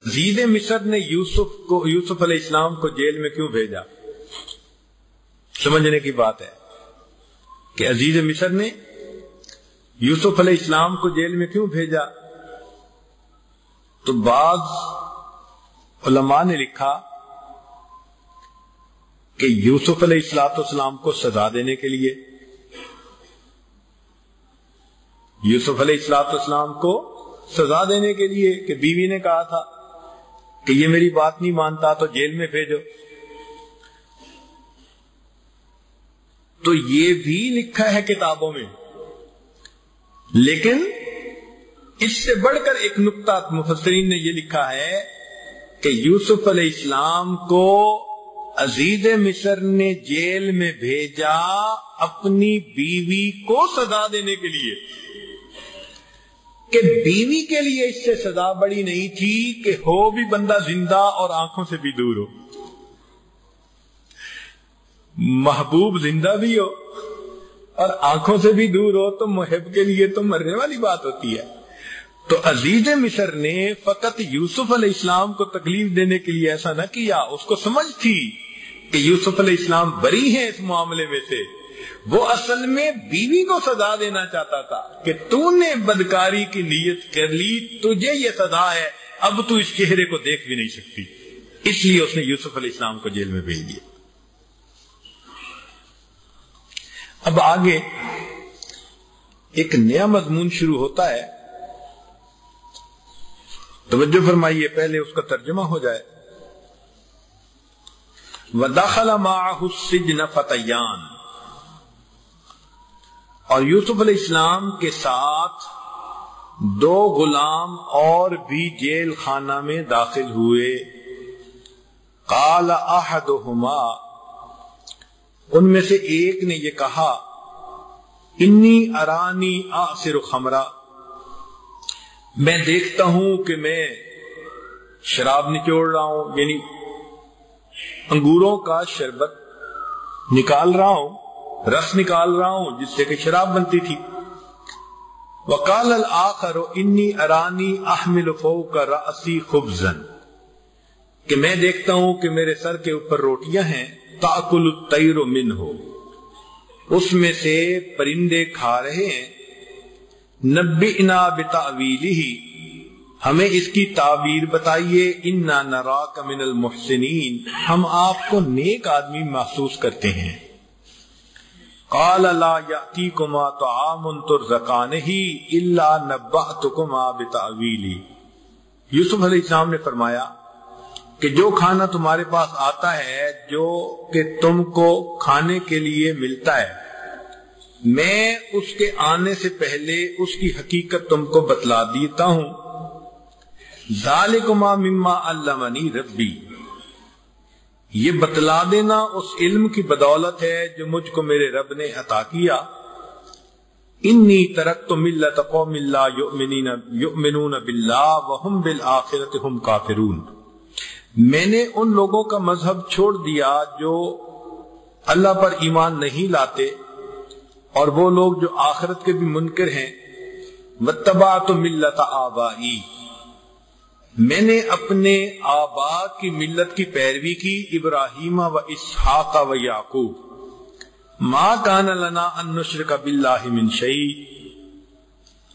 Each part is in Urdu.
عزیز مصر نے یوسف علیہ السلام کو جیل میں کیوں بھیجا؟ سمجھنے کی بات ہے کہ عزیز مصر نے یوسف علیہ السلام کو جیل میں کیوں بھیجا؟ تو بعض علماء نے لکھا کہ یوسف علیہ السلام کو سزا دینے کے لیے، یوسف علیہ السلام کو سزا دینے کے لیے کہ بیوی نے کہا تھا کہ یہ میری بات نہیں مانتا تو جیل میں بھیجو. تو یہ بھی لکھا ہے کتابوں میں، لیکن اس سے بڑھ کر ایک نقطہ مفسرین نے یہ لکھا ہے کہ یوسف علیہ السلام کو عزیز مصر نے جیل میں بھیجا اپنی بیوی کو سزا دینے کے لیے، کہ بیوی کے لیے اس سے سزا بڑی نہیں تھی کہ ہو بھی بندہ زندہ اور آنکھوں سے بھی دور ہو. محبوب زندہ بھی ہو اور آنکھوں سے بھی دور ہو تو محب کے لیے تو مرنے والی بات ہوتی ہے. تو عزیز مصر نے فقط یوسف علیہ السلام کو تکلیف دینے کے لیے ایسا نہ کیا، اس کو سمجھ تھی کہ یوسف علیہ السلام بری ہیں اس معاملے میں سے. وہ اصل میں بیوی کو سزا دینا چاہتا تھا کہ تو نے بدکاری کی نیت کر لی، تجھے یہ سزا ہے، اب تو اس چہرے کو دیکھ بھی نہیں سکتی. اس لیے اس نے یوسف علیہ السلام کو جیل میں بھیج دیا. اب آگے ایک نیا مضمون شروع ہوتا ہے، توجہ فرمائیے، پہلے اس کا ترجمہ ہو جائے. وَدَخَلَ مَعَهُ السِّجْنَ فَتَيَّانِ، اور یوسف علیہ السلام کے ساتھ دو غلام اور بھی جیل خانہ میں داخل ہوئے. قال احدہما، ان میں سے ایک نے یہ کہا، انی ارانی اعصر خمرا، میں دیکھتا ہوں کہ میں شراب نچوڑ رہا ہوں، یعنی انگوروں کا شربت نکال رہا ہوں، رس نکال رہا ہوں جس سے کہ شراب بنتی تھی. وقال الآخر انی ارانی احمل فوق رأسی خبزا، کہ میں دیکھتا ہوں کہ میرے سر کے اوپر روٹیاں ہیں، تأکل الطیر منہ، اس میں سے پرندے کھا رہے ہیں. نبئنا بتأویلہ، ہمیں اس کی تعبیر بتائیے. انا نراک من المحسنین، ہم آپ کو نیک آدمی محسوس کرتے ہیں. قال لا یأتیکما طعام ترزقانہ الا نبأتکما بتأویلہ، یوسف علیہ السلام نے فرمایا کہ جو کھانا تمہارے پاس آتا ہے، جو کہ تم کو کھانے کے لیے ملتا ہے، میں اس کے آنے سے پہلے اس کی حقیقت تم کو بتلا دیتا ہوں. ذالکما مما علمنی ربی، یہ بتلا دینا اس علم کی بدولت ہے جو مجھ کو میرے رب نے عطا کیا. انی ترکت ملت قوم لا یؤمنون باللہ وہم بالآخرۃ ہم کافرون، میں نے ان لوگوں کا مذہب چھوڑ دیا جو اللہ پر ایمان نہیں لاتے اور وہ لوگ جو آخرت کے بھی منکر ہیں. واتبعت ملت آبائی، میں نے اپنے آبا کی ملت کی پیروی کی، ابراہیم و اسحاق و یعقوب. ما کان لنا ان نشرک باللہ من شیء،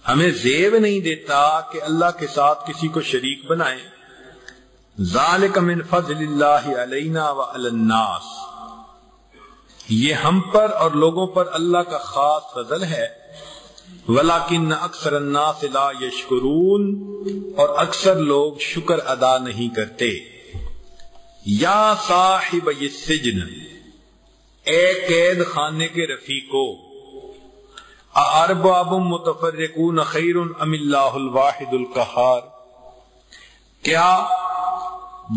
ہمیں زیب نہیں دیتا کہ اللہ کے ساتھ کسی کو شریک بنائیں. ذالک من فضل اللہ علینا وعلی الناس، یہ ہم پر اور لوگوں پر اللہ کا خاص فضل ہے. ولیکن اکثر الناس لا یشکرون، اور اکثر لوگ شکر ادا نہیں کرتے. یا صاحب السجن، اے قید خانے کے رفیقو، ارباب متفرقون خیر ام اللہ الواحد القہار، کیا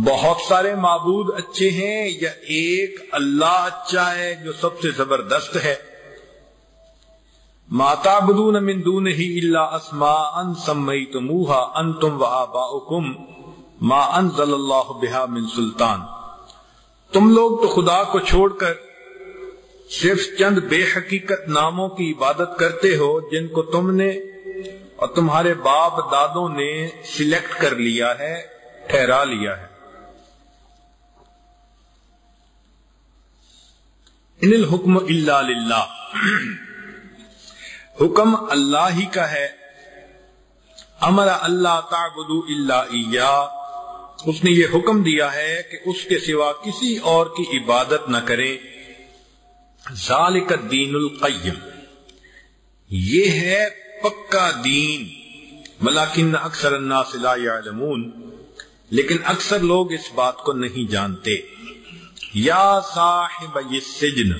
بہت سارے معبود اچھے ہیں یا ایک اللہ اچھا ہے جو سب سے زبردست ہے. ما تعبدون من دونہ الا اسماء سمیتموها انتم وآباؤکم ما انزل اللہ بها من سلطان، تم لوگ تو خدا کو چھوڑ کر صرف چند بے حقیقت ناموں کی عبادت کرتے ہو جن کو تم نے اور تمہارے باپ دادوں نے سلیکٹ کر لیا ہے، ٹھہرا لیا ہے۔ ان الحکم الا للہ، حکم اللہ ہی کا ہے۔ امر اللہ تعبدوا الا ایاہ، اس نے یہ حکم دیا ہے کہ اس کے سوا کسی اور کی عبادت نہ کریں۔ ذالک الدین القیم، یہ ہے پکا دین، ولکن اکثر الناس لا یعلمون، لیکن اکثر لوگ اس بات کو نہیں جانتے۔ یا صاحب السجن،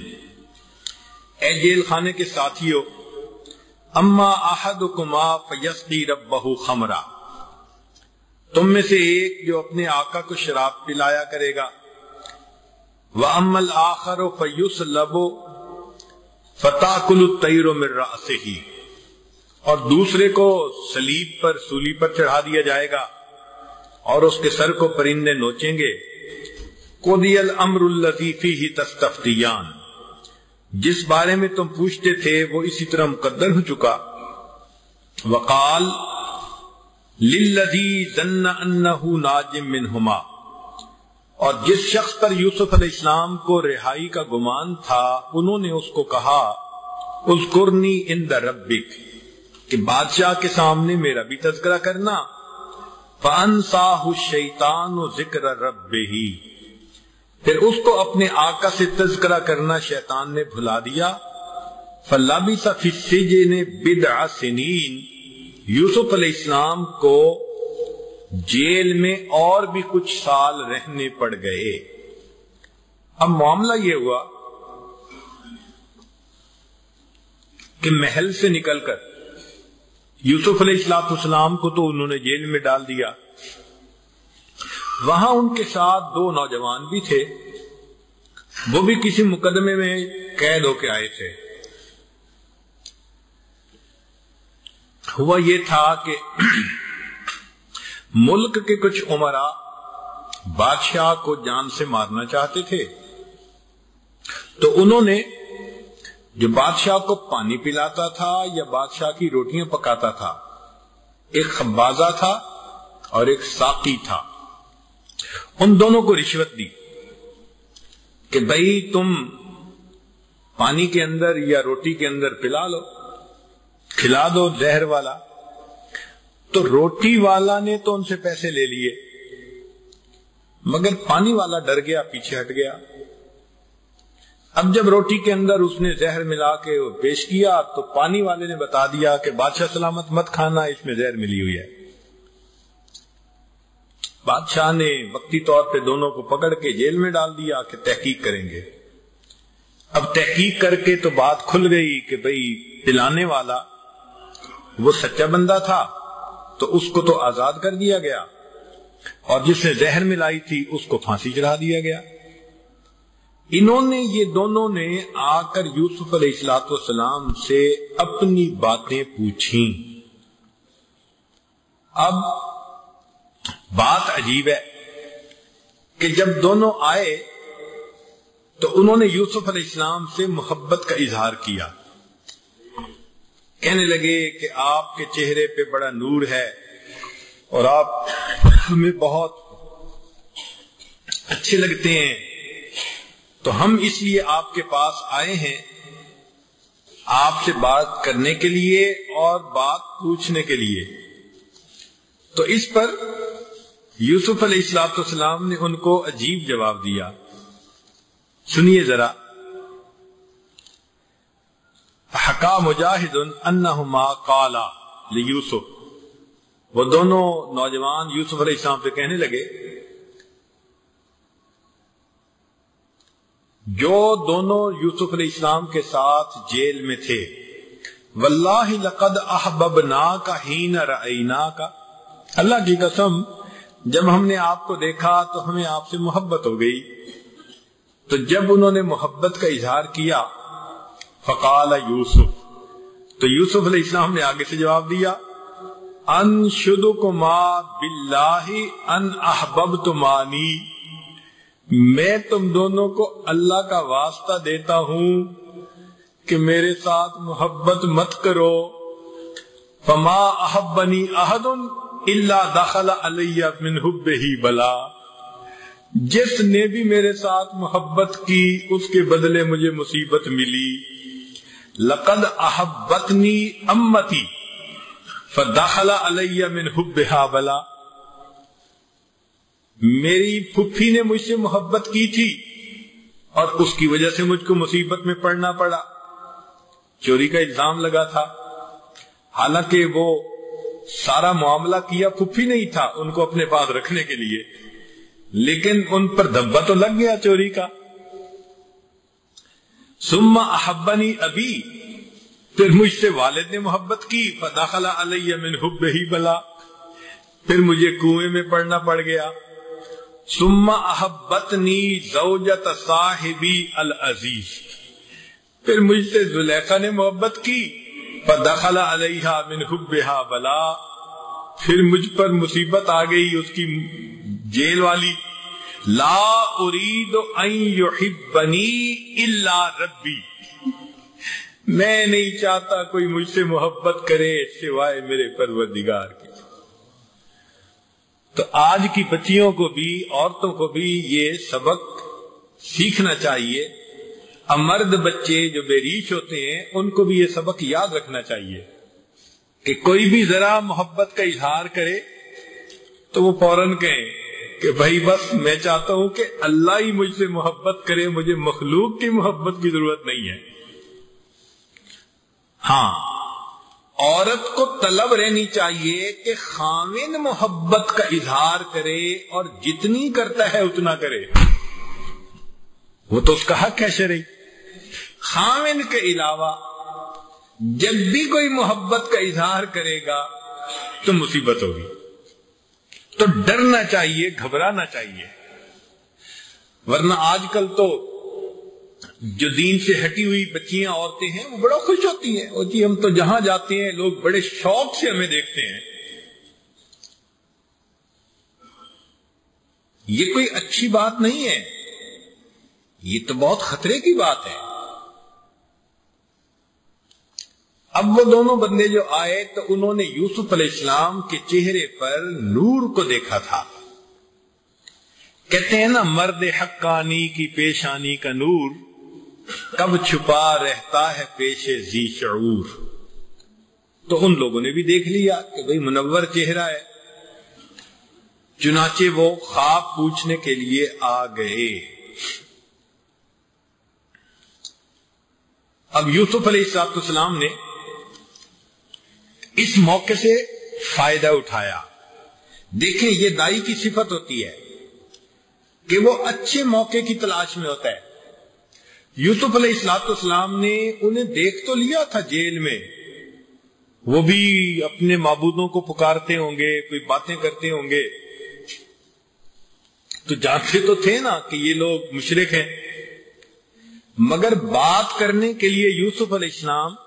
اے جیل خانے کے ساتھیو، اما احدکما فیسقی ربہ خمرا، تم میں سے ایک جو اپنے آقا کو شراب پلایا کرے گا، وَأَمَّا الْآخَرُ فَيُسْلَبُ فَتَأْكُلُ الطَّيْرُ مِنْ رَأْسِهِ، اور دوسرے کو صلیب پر، سولی پر چڑھا دیا جائے گا اور اس کے سر کو پرندے نوچیں گے۔ قُضِيَ الْأَمْرُ الَّذِي فِيهِ تَسْتَفْتِيَانِ، جس بارے میں تم پوچھتے تھے وہ اسی طرح مقدر ہو چکا۔ وَقَالَ لِلَّذِي ظَنَّ أَنَّهُ نَاجٍ مِّنْهُمَا، اور جس شخص پر یوسف علیہ السلام کو رہائی کا گمان تھا، انہوں نے اس کو کہا اذکرنی عند ربک، کہ بادشاہ کے سامنے میرا بھی تذکرہ کرنا۔ فانساہ الشیطان ذکر ربہ، پھر اس کو اپنے آقا سے تذکرہ کرنا شیطان نے بھلا دیا۔ فلبث فی السجن بضع سنین، یوسف علیہ السلام کو جیل میں اور بھی کچھ سال رہنے پڑ گئے۔ اب معاملہ یہ ہوا کہ محل سے نکل کر یوسف علیہ السلام کو تو انہوں نے جیل میں ڈال دیا، وہاں ان کے ساتھ 2 نوجوان بھی تھے، وہ بھی کسی مقدمے میں قید ہو کے آئے تھے۔ ہوا یہ تھا کہ ملک کے کچھ امراء بادشاہ کو جان سے مارنا چاہتے تھے، تو انہوں نے جو بادشاہ کو پانی پلاتا تھا یا بادشاہ کی روٹیاں پکاتا تھا، ایک خبازہ تھا اور ایک ساقی تھا، ان دونوں کو رشوت دی کہ بھئی تم پانی کے اندر یا روٹی کے اندر پلا لو، کھلا دو زہر والا۔ تو روٹی والا نے تو ان سے پیسے لے لیے، مگر پانی والا ڈر گیا، پیچھے ہٹ گیا۔ اب جب روٹی کے اندر اس نے زہر ملا کے پیش کیا تو پانی والے نے بتا دیا کہ بادشاہ سلامت مت کھانا، اس میں زہر ملی ہوئی ہے۔ بادشاہ نے وقتی طور پہ دونوں کو پکڑ کے جیل میں ڈال دیا کہ تحقیق کریں گے۔ اب تحقیق کر کے تو بات کھل گئی کہ بھئی پلانے والا وہ سچا بندہ تھا تو اس کو تو آزاد کر دیا گیا، اور جس نے زہر ملائی تھی اس کو پھانسی چڑھا دیا گیا۔ انہوں نے، یہ دونوں نے آ کر یوسف علیہ السلام سے اپنی باتیں پوچھیں۔ اب بات عجیب ہے کہ جب دونوں آئے تو انہوں نے یوسف علیہ السلام سے محبت کا اظہار کیا، کہنے لگے کہ آپ کے چہرے پہ بڑا نور ہے اور آپ ہمیں بہت اچھے لگتے ہیں، تو ہم اس لیے آپ کے پاس آئے ہیں آپ سے بات کرنے کے لیے اور بات پوچھنے کے لیے۔ تو اس پر یوسف علیہ السلام نے ان کو عجیب جواب دیا، سنیے ذرا۔ حکا مجاہد انہما قالا لیوسف، وہ دونوں نوجوان یوسف علیہ السلام سے کہنے لگے، جو دونوں یوسف علیہ السلام کے ساتھ جیل میں تھے، واللہ لقد احببناک حین رأیناک، اللہ کی قسم جب ہم نے آپ کو دیکھا تو ہمیں آپ سے محبت ہو گئی۔ تو جب انہوں نے محبت کا اظہار کیا، فقال یوسف، تو یوسف علیہ السلام نے آگے سے جواب دیا، انشدکما باللہ ان احببتمانی، میں تم دونوں کو اللہ کا واسطہ دیتا ہوں کہ میرے ساتھ محبت مت کرو۔ فما احبنی احد الا دخل علی من حبہ بلا، جس نے بھی میرے ساتھ محبت کی اس کے بدلے مجھے مصیبت ملی. لقد احبتنی امتی فدخل علی من حبہا بلا، میری پھپھی نے مجھ سے محبت کی تھی اور اس کی وجہ سے مجھ کو مصیبت میں پڑنا پڑا. چوری کا الزام لگا تھا، حالانکہ وہ سارا معاملہ کیا پھپھی نہیں تھا ان کو اپنے پاس رکھنے کے لیے، لیکن ان پر دھبا تو لگ گیا چوری کا. ثم احبنی ابی، پھر مجھ سے والد نے محبت کی. فدخل علی من حبہ بلا، پھر مجھے کنویں میں پڑنا پڑ گیا. ثم احبتنی زوجۃ صاحبی العزیز، پھر مجھ سے زلیخا نے محبت کی. فدخل علیہا من حبہا بلا، پھر مجھ پر مصیبت آ گئی اس کی جیل والی. لا اريد ان يحبني الا ربی، میں نہیں چاہتا کوئی مجھ سے محبت کرے سوائے میرے پروردگار کے. تو آج کی بچیوں کو بھی عورتوں کو بھی یہ سبق سیکھنا چاہیے. مرد بچے جو بے ریش ہوتے ہیں ان کو بھی یہ سبق یاد رکھنا چاہیے کہ کوئی بھی ذرا محبت کا اظہار کرے تو وہ فوراً کہیں کہ بھائی بس میں چاہتا ہوں کہ اللہ ہی مجھ سے محبت کرے، مجھے مخلوق کی محبت کی ضرورت نہیں ہے. ہاں، عورت کو طلب رہنی چاہیے کہ خاوند محبت کا اظہار کرے اور جتنی کرتا ہے اتنا کرے، وہ تو اس کا حق ہے شرعی. خاوند کے علاوہ جب بھی کوئی محبت کا اظہار کرے گا تو مصیبت ہوگی. تو ڈرنا چاہیے، گھبرانا چاہیے. ورنہ آج کل تو جو دین سے ہٹی ہوئی بچیاں عورتیں ہیں وہ بڑا خوش ہوتی ہیں، وہ جی ہم تو جہاں جاتے ہیں لوگ بڑے شوق سے ہمیں دیکھتے ہیں. یہ کوئی اچھی بات نہیں ہے، یہ تو بہت خطرے کی بات ہے. اب وہ دونوں بندے جو آئے تو انہوں نے یوسف علیہ السلام کے چہرے پر نور کو دیکھا تھا. کہتے ہیں نا، مرد حقانی کی پیشانی کا نور کب چھپا رہتا ہے پیش ذی شعور. تو ان لوگوں نے بھی دیکھ لیا کہ بھئی منور چہرہ ہے، چنانچہ وہ خواب پوچھنے کے لیے آ گئے. اب یوسف علیہ السلام نے اس موقع سے فائدہ اٹھایا. دیکھیں یہ دائی کی صفت ہوتی ہے کہ وہ اچھے موقع کی تلاش میں ہوتا ہے. یوسف علیہ السلام نے انہیں دیکھ تو لیا تھا جیل میں، وہ بھی اپنے معبودوں کو پکارتے ہوں گے، کوئی باتیں کرتے ہوں گے، تو جانتے تو تھے نا کہ یہ لوگ مشرک ہیں، مگر بات کرنے کے لیے یوسف علیہ السلام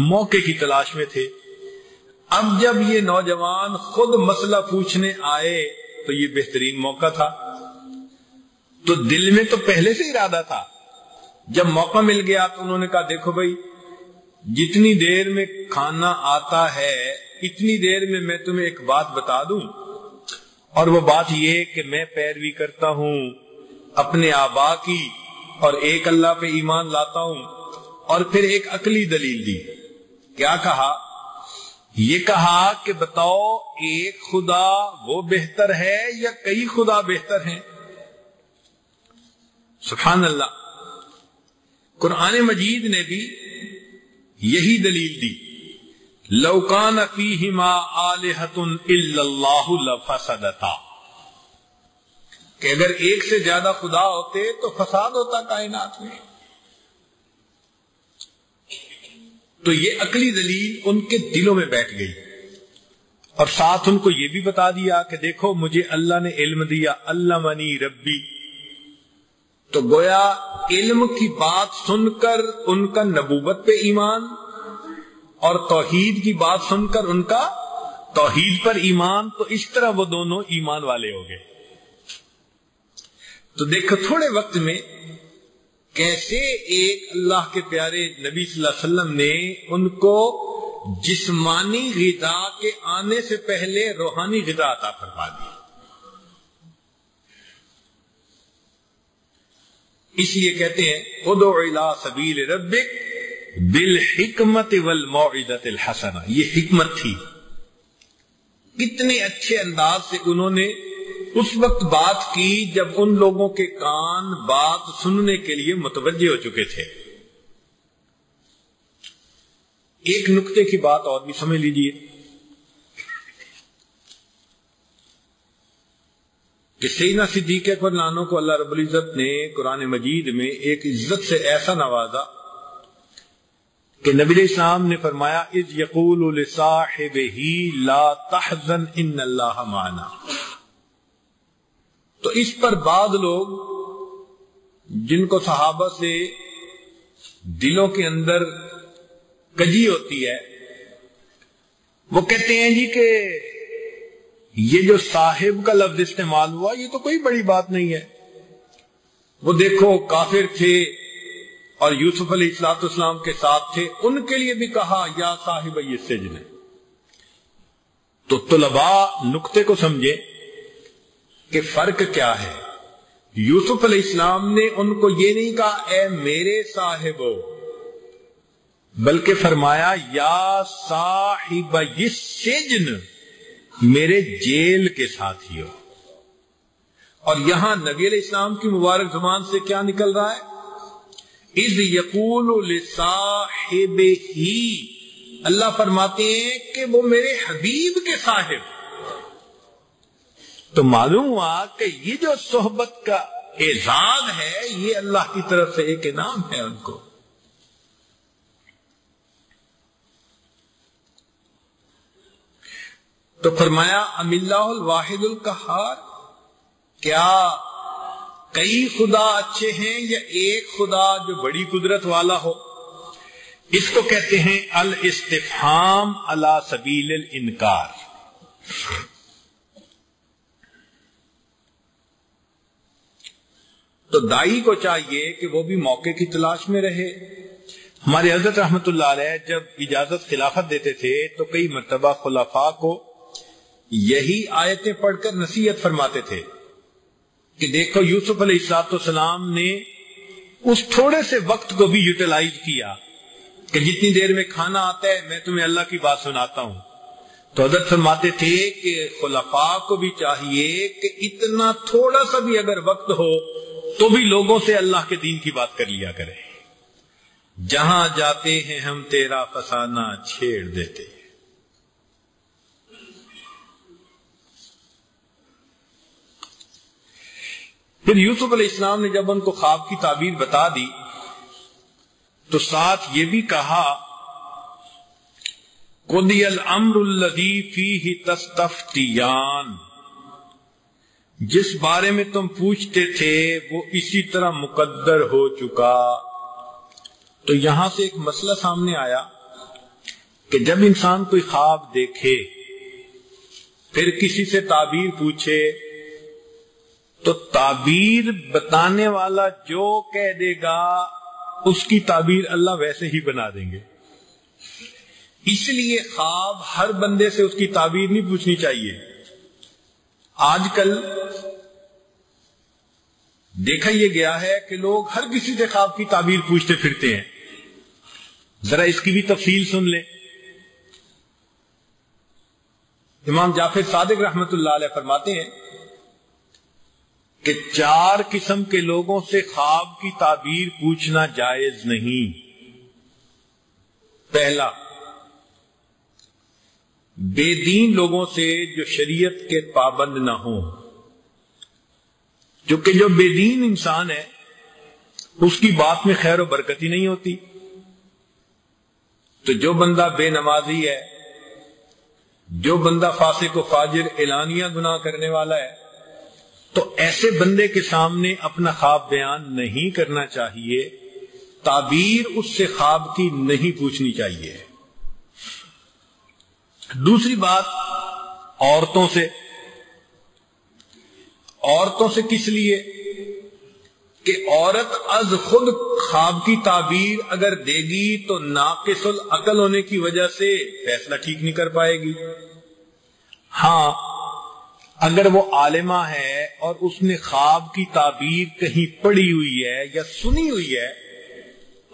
موقع کی تلاش میں تھے. اب جب یہ نوجوان خود مسئلہ پوچھنے آئے تو یہ بہترین موقع تھا. تو دل میں تو پہلے سے ارادہ تھا، جب موقع مل گیا تو انہوں نے کہا دیکھو بھائی، جتنی دیر میں کھانا آتا ہے اتنی دیر میں میں تمہیں ایک بات بتا دوں، اور وہ بات یہ کہ میں پیروی کرتا ہوں اپنے آبا کی اور ایک اللہ پہ ایمان لاتا ہوں. اور پھر ایک عقلی دلیل دی. کیا کہا؟ یہ کہا کہ بتاؤ ایک خدا وہ بہتر ہے یا کئی خدا بہتر ہیں؟ سبحان اللہ. قرآن مجید نے بھی یہی دلیل دی. لو کان فیہما آلہۃ الا اللہ لفسدتا، کہ اگر ایک سے زیادہ خدا ہوتے تو فساد ہوتا کائنات میں. تو یہ عقلی دلیل ان کے دلوں میں بیٹھ گئی، اور ساتھ ان کو یہ بھی بتا دیا کہ دیکھو مجھے اللہ نے علم دیا، علمنی ربی. تو گویا علم کی بات سن کر ان کا نبوت پہ ایمان، اور توحید کی بات سن کر ان کا توحید پر ایمان. تو اس طرح وہ دونوں ایمان والے ہو گئے. تو دیکھو تھوڑے وقت میں کیسے ایک اللہ کے پیارے نبی صلی اللہ علیہ وسلم نے ان کو جسمانی غذا کے آنے سے پہلے روحانی غذا عطا فرما دی. اس لیے کہتے ہیں ادعو الی سبیل ربک بالحکمت والموعظۃ الحسنہ. یہ حکمت تھی. کتنے اچھے انداز سے انہوں نے اس وقت بات کی جب ان لوگوں کے کان بات سننے کے لیے متوجہ ہو چکے تھے. ایک نقطے کی بات اور بھی سمجھ لیجیے کہ سیدنا صدیق اکبر نانو کو اللہ رب العزت نے قرآن مجید میں ایک عزت سے ایسا نوازا کہ نبی علیہ السلام نے فرمایا اذ یقول لصاحبہ لا تحزن ان اللہ معنا. تو اس پر بعض لوگ جن کو صحابہ سے دلوں کے اندر کجی ہوتی ہے وہ کہتے ہیں جی کہ یہ جو صاحب کا لفظ استعمال ہوا یہ تو کوئی بڑی بات نہیں ہے. وہ دیکھو کافر تھے اور یوسف علیہ السلام کے ساتھ تھے, ان کے لیے بھی کہا یا صاحب السجن. تو طلباء نقطے کو سمجھے کہ فرق کیا ہے. یوسف علیہ السلام نے ان کو یہ نہیں کہا اے میرے صاحبو, بلکہ فرمایا یا صاحب السجن, میرے جیل کے ساتھی ہو. اور یہاں نبی علیہ السلام کی مبارک زبان سے کیا نکل رہا ہے؟ اذ یقول لصاحبہ, اللہ فرماتے ہیں کہ وہ میرے حبیب کے صاحب. تو معلوم ہوا کہ یہ جو صحبت کا اعزاز ہے یہ اللہ کی طرف سے ایک انعام ہے ان کو. تو فرمایا ام اللہ الواحد القہار, کیا کئی خدا اچھے ہیں یا ایک خدا جو بڑی قدرت والا ہو؟ اس کو کہتے ہیں الاستفہام علی سبیل الانکار. تو دائی کو چاہیے کہ وہ بھی موقع کی تلاش میں رہے. ہمارے حضرت رحمت اللہ علیہ جب اجازت خلافت دیتے تھے تو کئی مرتبہ خلفاء کو یہی آیتیں پڑھ کر نصیحت فرماتے تھے کہ دیکھو یوسف علیہ السلام نے اس تھوڑے سے وقت کو بھی یوٹیلائز کیا کہ جتنی دیر میں کھانا آتا ہے میں تمہیں اللہ کی بات سناتا ہوں. تو حضرت فرماتے تھے کہ خلفاء کو بھی چاہیے کہ اتنا تھوڑا سا بھی اگر وقت ہو تو بھی لوگوں سے اللہ کے دین کی بات کر لیا کرے. جہاں جاتے ہیں ہم تیرا فسانہ چھیڑ دیتے. پھر یوسف علیہ السلام نے جب ان کو خواب کی تعبیر بتا دی تو ساتھ یہ بھی کہا قضی الامر الذی فیہ تستفتیان, جس بارے میں تم پوچھتے تھے وہ اسی طرح مقدر ہو چکا. تو یہاں سے ایک مسئلہ سامنے آیا کہ جب انسان کوئی خواب دیکھے پھر کسی سے تعبیر پوچھے تو تعبیر بتانے والا جو کہہ دے گا اس کی تعبیر اللہ ویسے ہی بنا دیں گے. اس لیے خواب ہر بندے سے اس کی تعبیر نہیں پوچھنی چاہیے. آج کل دیکھا یہ گیا ہے کہ لوگ ہر کسی سے خواب کی تعبیر پوچھتے پھرتے ہیں. ذرا اس کی بھی تفصیل سن لیں. امام جعفر صادق رحمت اللہ علیہ فرماتے ہیں کہ 4 قسم کے لوگوں سے خواب کی تعبیر پوچھنا جائز نہیں. پہلا, بے دین لوگوں سے جو شریعت کے پابند نہ ہوں. چونکہ جو بے دین انسان ہے اس کی بات میں خیر و برکت ہی نہیں ہوتی. تو جو بندہ بے نمازی ہے, جو بندہ فاسق و فاجر اعلانیہ گناہ کرنے والا ہے, تو ایسے بندے کے سامنے اپنا خواب بیان نہیں کرنا چاہیے. تعبیر اس سے خواب کی نہیں پوچھنی چاہیے. دوسری بات, عورتوں سے کس لیے کہ عورت از خود خواب کی تعبیر اگر دے گی تو ناقص العقل ہونے کی وجہ سے فیصلہ ٹھیک نہیں کر پائے گی. ہاں اگر وہ عالمہ ہے اور اس نے خواب کی تعبیر کہیں پڑھی ہوئی ہے یا سنی ہوئی ہے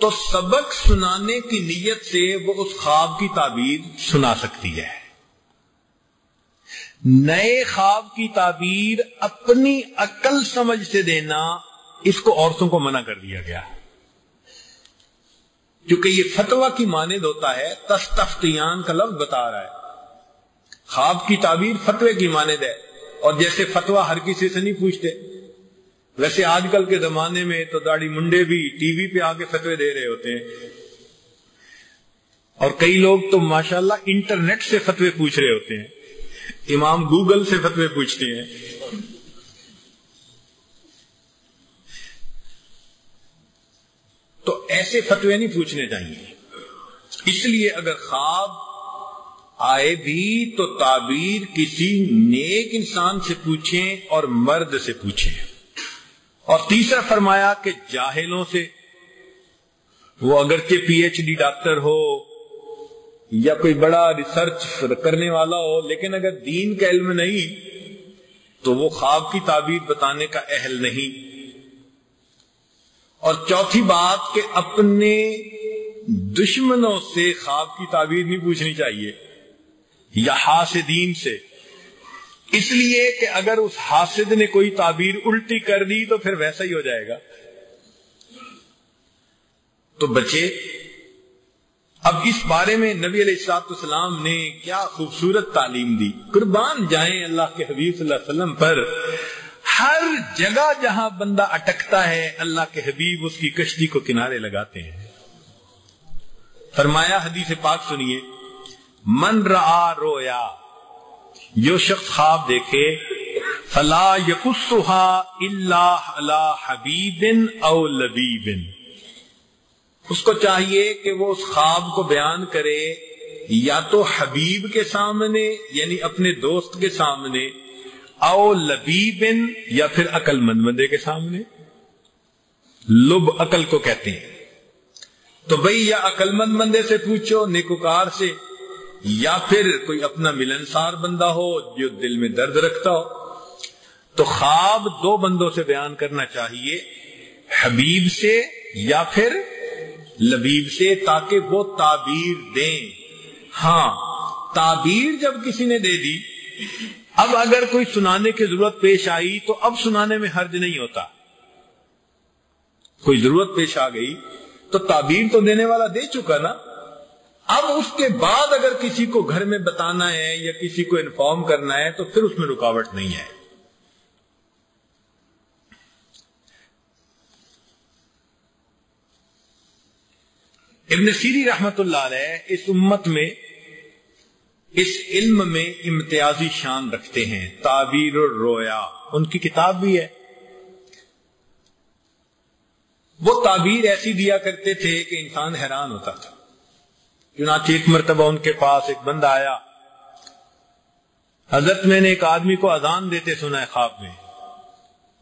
تو سبق سنانے کی نیت سے وہ اس خواب کی تعبیر سنا سکتی ہے. نئے خواب کی تعبیر اپنی عقل سمجھ سے دینا اس کو عورتوں کو منع کر دیا گیا کیونکہ یہ فتویٰ کی مانند ہوتا ہے. تستفتیان کا لفظ بتا رہا ہے خواب کی تعبیر فتوے کی مانند ہے. اور جیسے فتویٰ ہر کسی سے نہیں پوچھتے ویسے آج کل کے زمانے میں تو داڑھی منڈے بھی ٹی وی پہ آ کے فتوے دے رہے ہوتے ہیں اور کئی لوگ تو ماشاءاللہ انٹرنیٹ سے فتوے پوچھ رہے ہوتے ہیں. امام گوگل سے فتوے پوچھتے ہیں. تو ایسے فتوے نہیں پوچھنے چاہیے. اس لیے اگر خواب آئے بھی تو تعبیر کسی نیک انسان سے پوچھیں اور مرد سے پوچھیں. اور تیسرا فرمایا کہ جاہلوں سے, وہ اگرچہ پی ایچ ڈی ڈاکٹر ہو یا کوئی بڑا ریسرچ کرنے والا ہو لیکن اگر دین کا علم نہیں تو وہ خواب کی تعبیر بتانے کا اہل نہیں. اور چوتھی بات کہ اپنے دشمنوں سے خواب کی تعبیر نہیں پوچھنی چاہیے یا حاسدین سے, اس لیے کہ اگر اس حاسد نے کوئی تعبیر الٹی کر دی تو پھر ویسا ہی ہو جائے گا. تو بچے, اب اس بارے میں نبی علیہ الصلوۃ والسلام نے کیا خوبصورت تعلیم دی. قربان جائیں اللہ کے حبیب صلی اللہ علیہ وسلم پر. ہر جگہ جہاں بندہ اٹکتا ہے اللہ کے حبیب اس کی کشتی کو کنارے لگاتے ہیں. فرمایا حدیث پاک سنیے, من رآ رویا, جو شخص خواب دیکھے, فلا یقصها الا علی حبیب او لبیب, اس کو چاہیے کہ وہ اس خواب کو بیان کرے یا تو حبیب کے سامنے یعنی اپنے دوست کے سامنے, او لبیب یا پھر عقل مند بندے کے سامنے. لب عقل کو کہتے ہیں. تو بھئی یا عقل مند بندے سے پوچھو نیکوکار سے, یا پھر کوئی اپنا ملنسار بندہ ہو جو دل میں درد رکھتا ہو. تو خواب دو بندوں سے بیان کرنا چاہیے, حبیب سے یا پھر لبیب سے, تاکہ وہ تعبیر دیں. ہاں تعبیر جب کسی نے دے دی, اب اگر کوئی سنانے کی ضرورت پیش آئی تو اب سنانے میں حرج نہیں ہوتا. کوئی ضرورت پیش آ گئی تو تعبیر تو دینے والا دے چکا نا, اب اس کے بعد اگر کسی کو گھر میں بتانا ہے یا کسی کو انفارم کرنا ہے تو پھر اس میں رکاوٹ نہیں ہے. ابن سیری رحمت اللہ علیہ اس امت میں اس علم میں امتیازی شان رکھتے ہیں. تعبیر الرویا ان کی کتاب بھی ہے. وہ تعبیر ایسی دیا کرتے تھے کہ انسان حیران ہوتا تھا. چنانچہ ایک مرتبہ ان کے پاس ایک بندہ آیا, حضرت میں نے ایک آدمی کو اذان دیتے سنا ہے خواب میں,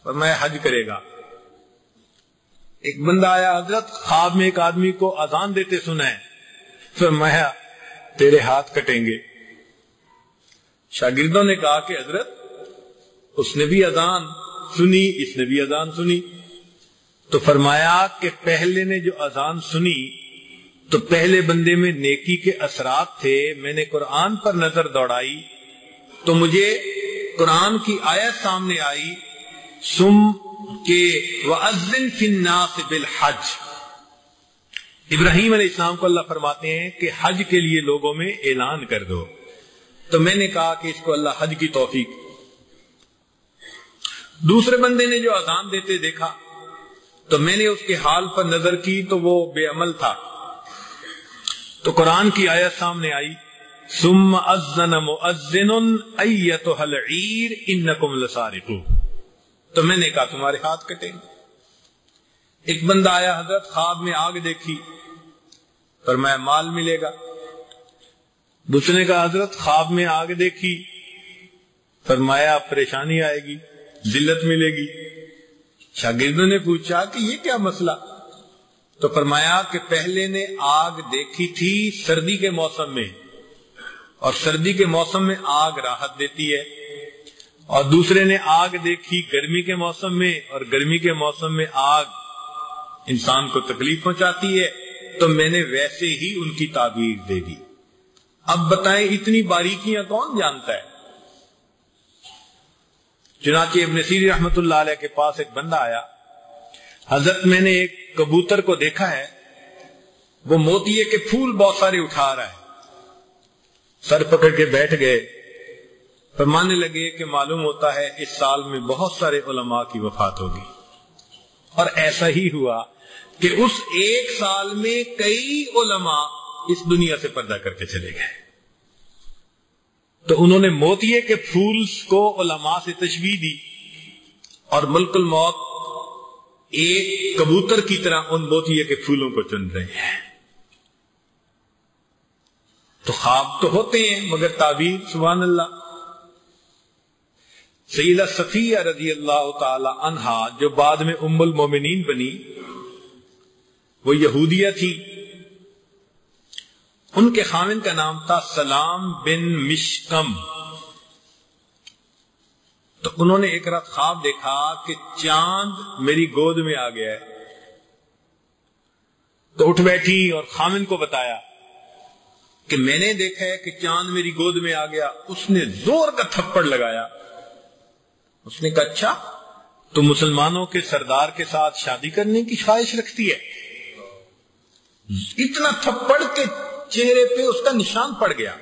اور میں حج کرے گا. ایک بندہ آیا, حضرت خواب میں ایک آدمی کو اذان دیتے سنا ہے, پھر میں تیرے ہاتھ کٹیں گے. شاگردوں نے کہا کہ حضرت اس نے بھی اذان سنی, اس نے بھی اذان سنی. تو فرمایا کہ پہلے نے جو اذان سنی تو پہلے بندے میں نیکی کے اثرات تھے. میں نے قرآن پر نظر دوڑائی تو مجھے قرآن کی آیت سامنے آئی, سم کے وَأَذِّن فِي النَّاسِ بِالْحَجِّ. ابراہیم علیہ السلام کو اللہ فرماتے ہیں کہ حج کے لیے لوگوں میں اعلان کر دو. تو میں نے کہا کہ اس کو اللہ حج کی توفیق. دوسرے بندے نے جو اذان دیتے دیکھا تو میں نے اس کے حال پر نظر کی تو وہ بے عمل تھا. تو قرآن کی آیت سامنے آئی, ثم اذن مؤذن ایتها العیر انکم لسارقون. تو میں نے کہا تمہارے ہاتھ کٹیں. ایک بندہ آیا, حضرت خواب میں آگ دیکھی, فرمایا مال ملے گا. دوسرے کا حضرت خواب میں آگ دیکھی, فرمایا پریشانی آئے گی, ذلت ملے گی. شاگردوں نے پوچھا کہ یہ کیا مسئلہ, تو فرمایا کہ پہلے نے آگ دیکھی تھی سردی کے موسم میں، اور سردی کے موسم میں آگ راحت دیتی ہے، اور دوسرے نے آگ دیکھی گرمی کے موسم میں، اور گرمی کے موسم میں آگ انسان کو تکلیف پہنچاتی ہے، تو میں نے ویسے ہی ان کی تعبیر دے دی۔ اب بتائیں اتنی باریکیاں کون جانتا ہے؟ چنانچہ ابن سیرین رحمت اللہ علیہ کے پاس ایک بندہ آیا، حضرت میں نے ایک کبوتر کو دیکھا ہے، وہ موتیے کے پھول بہت سارے اٹھا رہا ہے۔ سر پکڑ کے بیٹھ گئے، فرمانے لگے کہ معلوم ہوتا ہے اس سال میں بہت سارے علماء کی وفات ہوگی۔ اور ایسا ہی ہوا کہ اس ایک سال میں کئی علماء اس دنیا سے پردہ کر کے چلے گئے۔ تو انہوں نے موتیے کے پھول کو علماء سے تشبیہ دی، اور ملک الموت ایک کبوتر کی طرح ان موتیے کے پھولوں کو چن رہے ہیں۔ تو خواب تو ہوتے ہیں مگر تعبیر، سبحان اللہ۔ سیدہ صفیہ رضی اللہ تعالی عنہا جو بعد میں ام المومنین بنی، وہ یہودیہ تھی، ان کے خاوند کا نام تھا سلام بن مشکم۔ تو انہوں نے ایک رات خواب دیکھا کہ چاند میری گود میں آ گیا ہے، تو اٹھ بیٹھی اور خاوند کو بتایا کہ میں نے دیکھا ہے کہ چاند میری گود میں آ گیا۔ اس نے زور کا تھپڑ لگایا۔ اس نے کہا اچھا تو مسلمانوں کے سردار کے ساتھ شادی کرنے کی خواہش رکھتی ہے؟ اتنا تھپڑ کے چہرے پہ اس کا نشان پڑ گیا۔